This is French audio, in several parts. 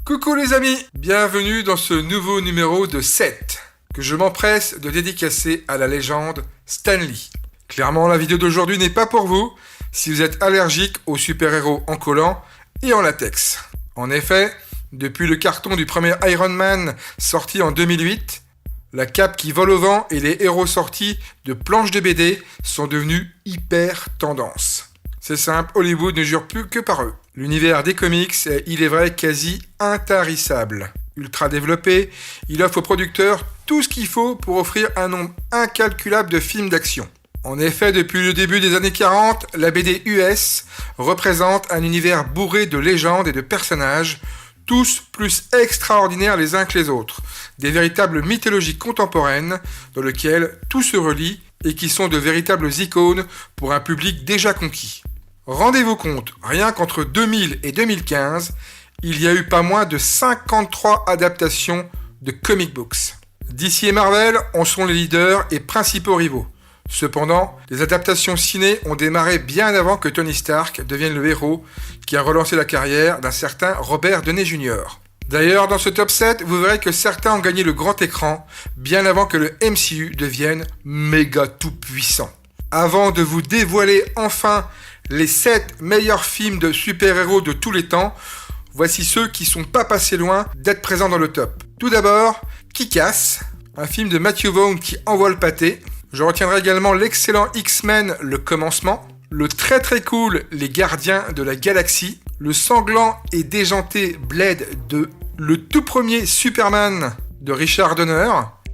Coucou les amis, bienvenue dans ce nouveau numéro de 7 que je m'empresse de dédicacer à la légende Stan Lee. Clairement, la vidéo d'aujourd'hui n'est pas pour vous si vous êtes allergique aux super-héros en collant et en latex. En effet, depuis le carton du premier Iron Man sorti en 2008, la cape qui vole au vent et les héros sortis de planches de BD sont devenus hyper tendance. C'est simple, Hollywood ne jure plus que par eux. L'univers des comics est, il est vrai, quasi intarissable. Ultra développé, il offre aux producteurs tout ce qu'il faut pour offrir un nombre incalculable de films d'action. En effet, depuis le début des années 40, la BD US représente un univers bourré de légendes et de personnages, tous plus extraordinaires les uns que les autres. Des véritables mythologies contemporaines dans lesquelles tout se relie et qui sont de véritables icônes pour un public déjà conquis. Rendez-vous compte, rien qu'entre 2000 et 2015, il y a eu pas moins de 53 adaptations de comic books. DC et Marvel en sont les leaders et principaux rivaux. Cependant, les adaptations ciné ont démarré bien avant que Tony Stark devienne le héros qui a relancé la carrière d'un certain Robert Downey Jr. D'ailleurs, dans ce top 7, vous verrez que certains ont gagné le grand écran bien avant que le MCU devienne méga tout puissant. Avant de vous dévoiler enfin les 7 meilleurs films de super-héros de tous les temps, voici ceux qui sont pas passés loin d'être présents dans le top. Tout d'abord, Kick-Ass, un film de Matthew Vaughn qui envoie le pâté. Je retiendrai également l'excellent X-Men Le Commencement, le très très cool Les Gardiens de la Galaxie, le sanglant et déjanté Blade 2, le tout premier Superman de Richard Donner,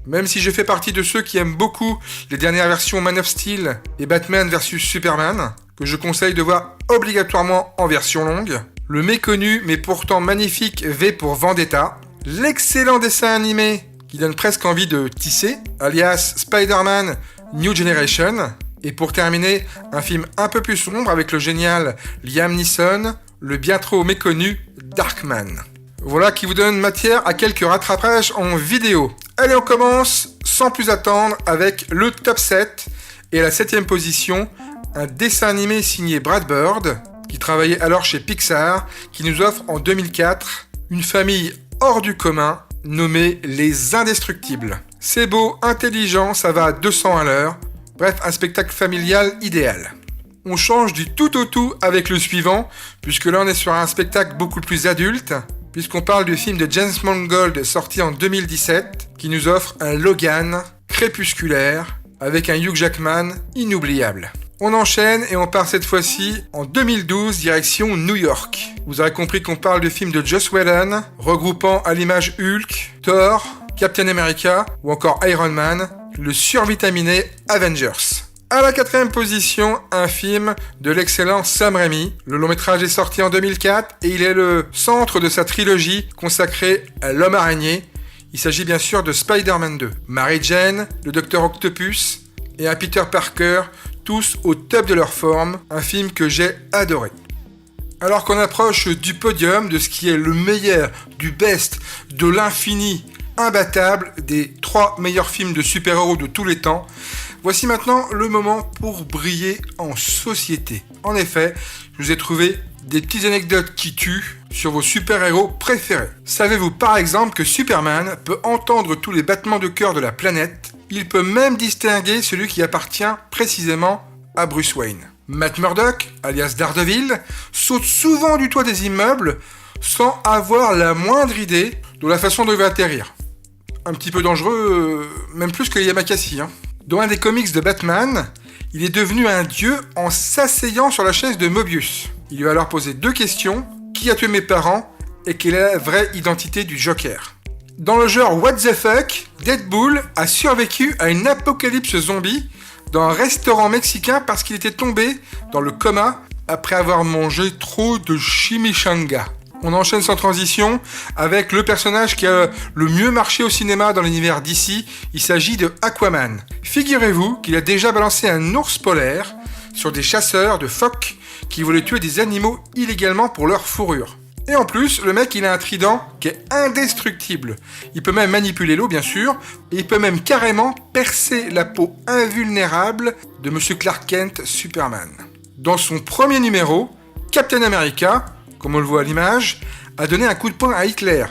même si je fais partie de ceux qui aiment beaucoup les dernières versions Man of Steel et Batman vs Superman, que je conseille de voir obligatoirement en version longue, le méconnu mais pourtant magnifique V pour Vendetta, l'excellent dessin animé qui donne presque envie de tisser, alias Spider-Man New Generation, et pour terminer, un film un peu plus sombre avec le génial Liam Neeson, le bien trop méconnu Darkman. Voilà qui vous donne matière à quelques rattrapages en vidéo. Allez, on commence sans plus attendre avec le top 7 et à la 7ème position, un dessin animé signé Brad Bird, qui travaillait alors chez Pixar, qui nous offre en 2004 une famille hors du commun nommée Les Indestructibles. C'est beau, intelligent, ça va à 200 à l'heure. Bref, un spectacle familial idéal. On change du tout au tout avec le suivant, puisque là on est sur un spectacle beaucoup plus adulte, puisqu'on parle du film de James Mangold sorti en 2017, qui nous offre un Logan crépusculaire, avec un Hugh Jackman inoubliable. On enchaîne et on part cette fois-ci en 2012 direction New York. Vous aurez compris qu'on parle du film de Joss Whedon, regroupant à l'image Hulk, Thor, Captain America ou encore Iron Man, le survitaminé Avengers. À la 4ème position, un film de l'excellent Sam Raimi. Le long métrage est sorti en 2004 et il est le centre de sa trilogie consacrée à l'homme araignée. Il s'agit bien sûr de Spider-Man 2. Mary Jane, le Docteur Octopus et un Peter Parker, tous au top de leur forme, un film que j'ai adoré. Alors qu'on approche du podium de ce qui est le meilleur, du best, de l'infini, imbattable, des 3 meilleurs films de super-héros de tous les temps, voici maintenant le moment pour briller en société. En effet, je vous ai trouvé des petites anecdotes qui tuent sur vos super-héros préférés. Savez-vous par exemple que Superman peut entendre tous les battements de cœur de la planète? Il peut même distinguer celui qui appartient précisément à Bruce Wayne. Matt Murdock, alias Daredevil, saute souvent du toit des immeubles sans avoir la moindre idée de la façon dont il va atterrir. Un petit peu dangereux, même plus que Yamakasi. Dans un des comics de Batman, il est devenu un dieu en s'asseyant sur la chaise de Mobius. Il lui a alors posé 2 questions. Qui a tué mes parents et quelle est la vraie identité du Joker? Dans le genre What the fuck, Deadpool a survécu à une apocalypse zombie dans un restaurant mexicain parce qu'il était tombé dans le coma après avoir mangé trop de chimichanga. On enchaîne sans transition avec le personnage qui a le mieux marché au cinéma dans l'univers DC, il s'agit de Aquaman. Figurez-vous qu'il a déjà balancé un ours polaire sur des chasseurs de phoques qui voulaient tuer des animaux illégalement pour leur fourrure. Et en plus, le mec, il a un trident qui est indestructible. Il peut même manipuler l'eau, bien sûr, et il peut même carrément percer la peau invulnérable de Monsieur Clark Kent, Superman. Dans son premier numéro, Captain America, comme on le voit à l'image, a donné un coup de poing à Hitler.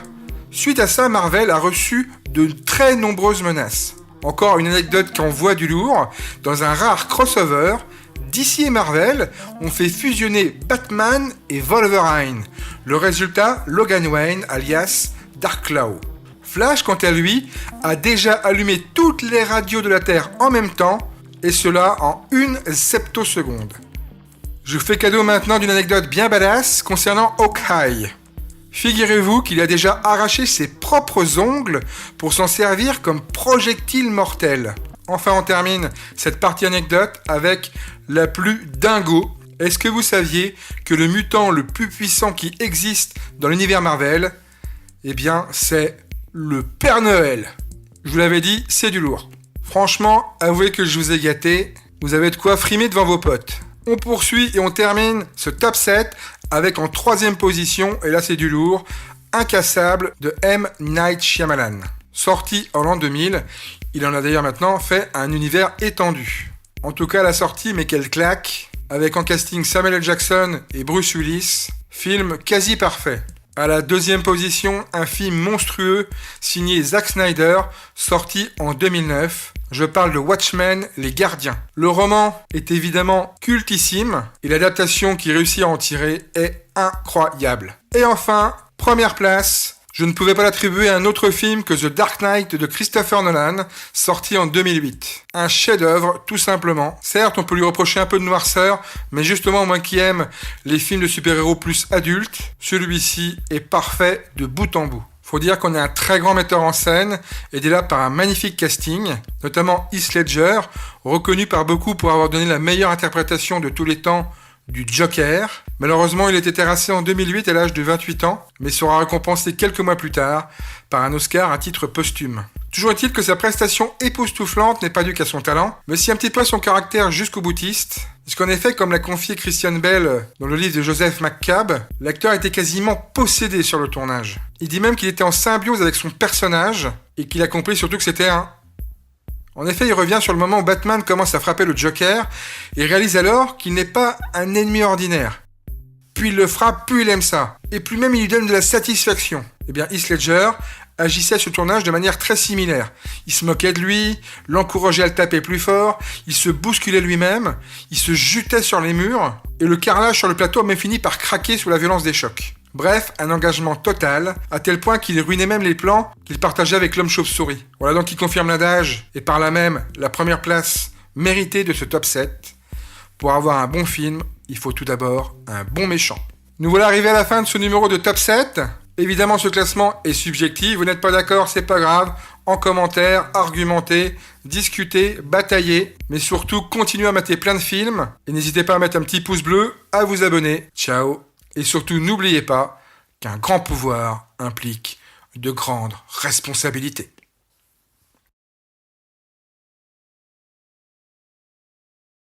Suite à ça, Marvel a reçu de très nombreuses menaces. Encore une anecdote qui envoie du lourd, dans un rare crossover, DC et Marvel ont fait fusionner Batman et Wolverine. Le résultat, Logan Wayne alias Dark Claw. Flash, quant à lui, a déjà allumé toutes les radios de la Terre en même temps, et cela en 1 septoseconde. Je vous fais cadeau maintenant d'une anecdote bien badass concernant Hawkeye. Figurez-vous qu'il a déjà arraché ses propres ongles pour s'en servir comme projectile mortel. Enfin, on termine cette partie anecdote avec la plus dingo. Est-ce que vous saviez que le mutant le plus puissant qui existe dans l'univers Marvel, eh bien, c'est le Père Noël. Je vous l'avais dit, c'est du lourd. Franchement, avouez que je vous ai gâté. Vous avez de quoi frimer devant vos potes. On poursuit et on termine ce top 7 avec en 3e position, et là c'est du lourd, Incassable de M. Night Shyamalan. Sorti en l'an 2000, il en a d'ailleurs maintenant fait un univers étendu. En tout cas, la sortie, mais quelle claque, avec en casting Samuel L. Jackson et Bruce Willis, film quasi parfait. À la 2e position, un film monstrueux signé Zack Snyder, sorti en 2009. Je parle de Watchmen, Les Gardiens. Le roman est évidemment cultissime et l'adaptation qu'il réussit à en tirer est incroyable. Et enfin, première place, je ne pouvais pas l'attribuer à un autre film que The Dark Knight de Christopher Nolan, sorti en 2008. Un chef-d'œuvre, tout simplement. Certes, on peut lui reprocher un peu de noirceur, mais justement, moi qui aime les films de super-héros plus adultes, celui-ci est parfait de bout en bout. Faut dire qu'on est un très grand metteur en scène, aidé là par un magnifique casting, notamment Heath Ledger, reconnu par beaucoup pour avoir donné la meilleure interprétation de tous les temps du Joker. Malheureusement, il était terrassé en 2008 à l'âge de 28 ans, mais sera récompensé quelques mois plus tard par un Oscar à titre posthume. Toujours est-il que sa prestation époustouflante n'est pas due qu'à son talent, mais aussi un petit peu à son caractère jusqu'au boutiste, puisqu'en effet, comme l'a confié Christian Bale dans le livre de Joseph McCabe, l'acteur était quasiment possédé sur le tournage. Il dit même qu'il était en symbiose avec son personnage, et qu'il a compris surtout que c'était un... En effet, il revient sur le moment où Batman commence à frapper le Joker, et réalise alors qu'il n'est pas un ennemi ordinaire. Plus il le frappe, plus il aime ça. Et plus même il lui donne de la satisfaction. Eh bien, Heath Ledger agissait sur le tournage de manière très similaire. Il se moquait de lui, l'encourageait à le taper plus fort, il se bousculait lui-même, il se jutait sur les murs, et le carrelage sur le plateau a même fini par craquer sous la violence des chocs. Bref, un engagement total, à tel point qu'il ruinait même les plans qu'il partageait avec l'homme chauve-souris. Voilà donc qui confirme l'adage, et par là même la première place méritée de ce top 7. Pour avoir un bon film, il faut tout d'abord un bon méchant. Nous voilà arrivés à la fin de ce numéro de top 7. Évidemment, ce classement est subjectif. Vous n'êtes pas d'accord, c'est pas grave. En commentaire, argumentez, discutez, bataillez. Mais surtout, continuez à mater plein de films. Et n'hésitez pas à mettre un petit pouce bleu, à vous abonner. Ciao. Et surtout, n'oubliez pas qu'un grand pouvoir implique de grandes responsabilités.